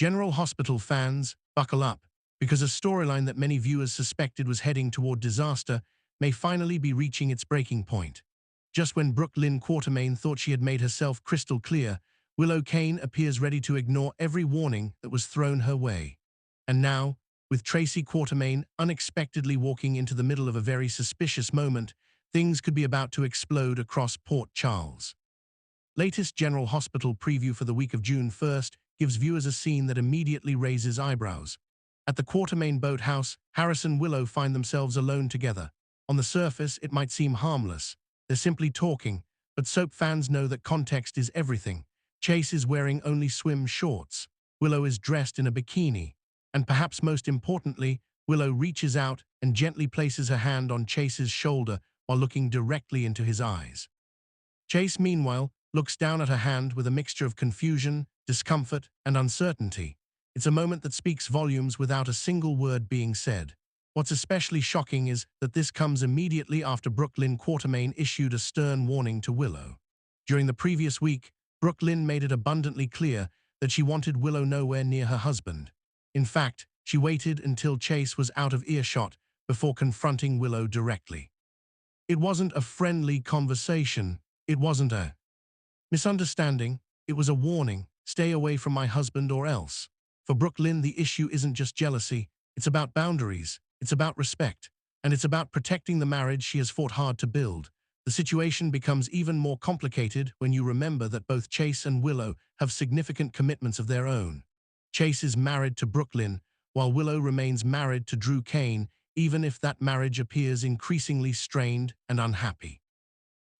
General Hospital fans, buckle up, because a storyline that many viewers suspected was heading toward disaster may finally be reaching its breaking point. Just when Brooke Lynn Quartermaine thought she had made herself crystal clear, Willow Kane appears ready to ignore every warning that was thrown her way. And now, with Tracy Quartermaine unexpectedly walking into the middle of a very suspicious moment, things could be about to explode across Port Charles. Latest General Hospital preview for the week of June 1st gives viewers a scene that immediately raises eyebrows. At the Quartermaine boathouse, Harris and Willow find themselves alone together. On the surface, it might seem harmless. They're simply talking, but soap fans know that context is everything. Chase is wearing only swim shorts. Willow is dressed in a bikini. And perhaps most importantly, Willow reaches out and gently places her hand on Chase's shoulder while looking directly into his eyes. Chase, meanwhile, looks down at her hand with a mixture of confusion, discomfort, and uncertainty. It's a moment that speaks volumes without a single word being said. What's especially shocking is that this comes immediately after Brooke Lynn Quartermaine issued a stern warning to Willow. During the previous week, Brooke Lynn made it abundantly clear that she wanted Willow nowhere near her husband. In fact, she waited until Chase was out of earshot before confronting Willow directly. It wasn't a friendly conversation. It wasn't a misunderstanding. It was a warning. Stay away from my husband or else. For Brooke Lynn, the issue isn't just jealousy. It's about boundaries. It's about respect. And it's about protecting the marriage she has fought hard to build. The situation becomes even more complicated when you remember that both Chase and Willow have significant commitments of their own. Chase is married to Brooke Lynn, while Willow remains married to Drew Kane, even if that marriage appears increasingly strained and unhappy.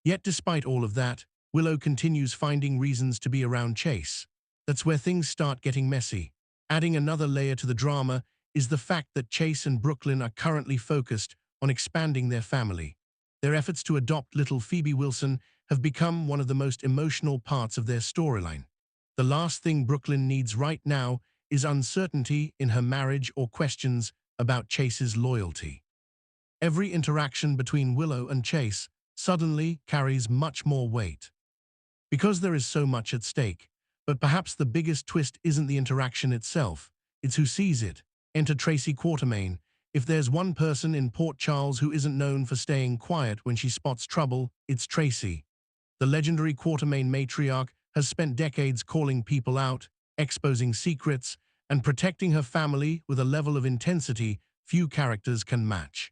Yet despite all of that, Willow continues finding reasons to be around Chase. That's where things start getting messy. Adding another layer to the drama is the fact that Chase and Brooke Lynn are currently focused on expanding their family. Their efforts to adopt little Phoebe Wilson have become one of the most emotional parts of their storyline. The last thing Brooke Lynn needs right now is uncertainty in her marriage or questions about Chase's loyalty. Every interaction between Willow and Chase suddenly carries much more weight. Because there is so much at stake, but perhaps the biggest twist isn't the interaction itself, it's who sees it. Enter Tracy Quartermaine. If there's one person in Port Charles who isn't known for staying quiet when she spots trouble, it's Tracy. The legendary Quartermaine matriarch has spent decades calling people out, exposing secrets, and protecting her family with a level of intensity few characters can match.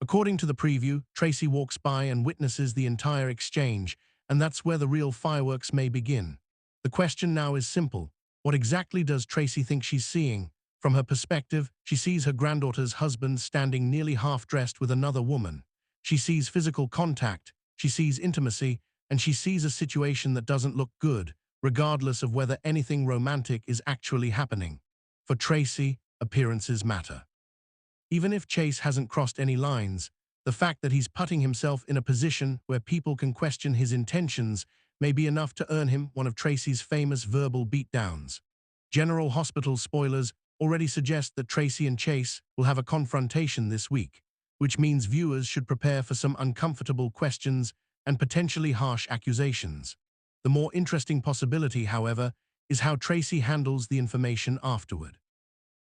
According to the preview, Tracy walks by and witnesses the entire exchange, and that's where the real fireworks may begin. The question now is simple. What exactly does Tracy think she's seeing? From her perspective, she sees her granddaughter's husband standing nearly half-dressed with another woman. She sees physical contact, she sees intimacy, and she sees a situation that doesn't look good, regardless of whether anything romantic is actually happening. For Tracy, appearances matter. Even if Chase hasn't crossed any lines, the fact that he's putting himself in a position where people can question his intentions may be enough to earn him one of Tracy's famous verbal beatdowns. General Hospital spoilers already suggest that Tracy and Chase will have a confrontation this week, which means viewers should prepare for some uncomfortable questions and potentially harsh accusations. The more interesting possibility, however, is how Tracy handles the information afterward.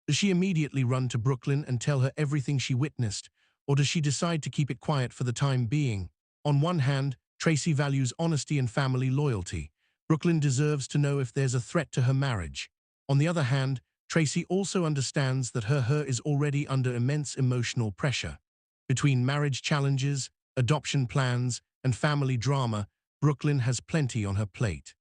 Does she immediately run to Brooke Lynn and tell her everything she witnessed, or does she decide to keep it quiet for the time being? On one hand, Tracy values honesty and family loyalty. Brooke Lynn deserves to know if there's a threat to her marriage. On the other hand, Tracy also understands that her is already under immense emotional pressure. Between marriage challenges, adoption plans, and family drama, Brooke Lynn has plenty on her plate.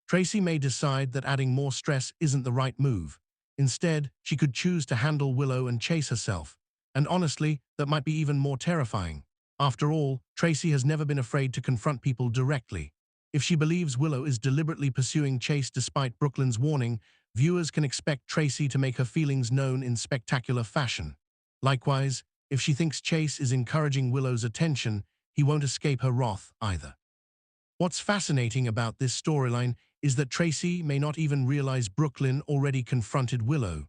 Tracy may decide that adding more stress isn't the right move. Instead, she could choose to handle Willow and Chase herself. And honestly, that might be even more terrifying. After all, Tracy has never been afraid to confront people directly. If she believes Willow is deliberately pursuing Chase despite Brooke Lynn's warning, viewers can expect Tracy to make her feelings known in spectacular fashion. Likewise, if she thinks Chase is encouraging Willow's attention, he won't escape her wrath either. What's fascinating about this storyline is that Tracy may not even realize Brooke Lynn already confronted Willow.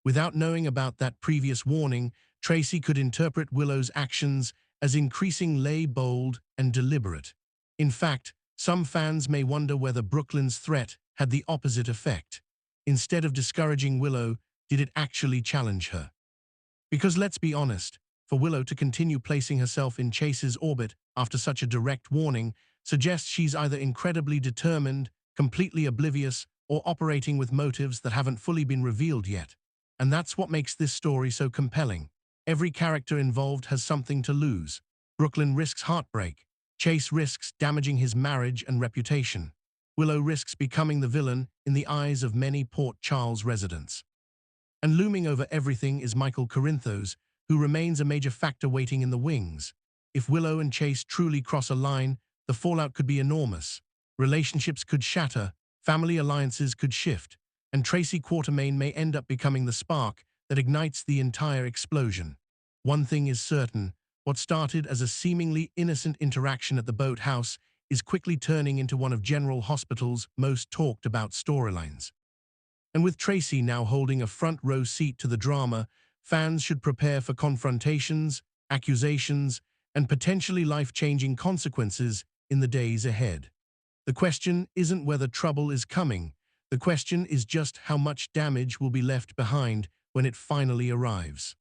Without knowing about that previous warning, Tracy could interpret Willow's actions as increasingly bold and deliberate. In fact, some fans may wonder whether Brooke Lynn's threat had the opposite effect. Instead of discouraging Willow, did it actually challenge her? Because let's be honest, for Willow to continue placing herself in Chase's orbit after such a direct warning suggests she's either incredibly determined, completely oblivious, or operating with motives that haven't fully been revealed yet. And that's what makes this story so compelling. Every character involved has something to lose. Brooklyn risks heartbreak. Chase risks damaging his marriage and reputation. Willow risks becoming the villain in the eyes of many Port Charles residents. And looming over everything is Michael Corinthos, who remains a major factor waiting in the wings. If Willow and Chase truly cross a line, the fallout could be enormous. Relationships could shatter, family alliances could shift, and Tracy Quartermaine may end up becoming the spark that ignites the entire explosion. One thing is certain, what started as a seemingly innocent interaction at the boathouse is quickly turning into one of General Hospital's most talked about storylines. And with Tracy now holding a front-row seat to the drama, fans should prepare for confrontations, accusations, and potentially life-changing consequences in the days ahead. The question isn't whether trouble is coming. The question is just how much damage will be left behind when it finally arrives.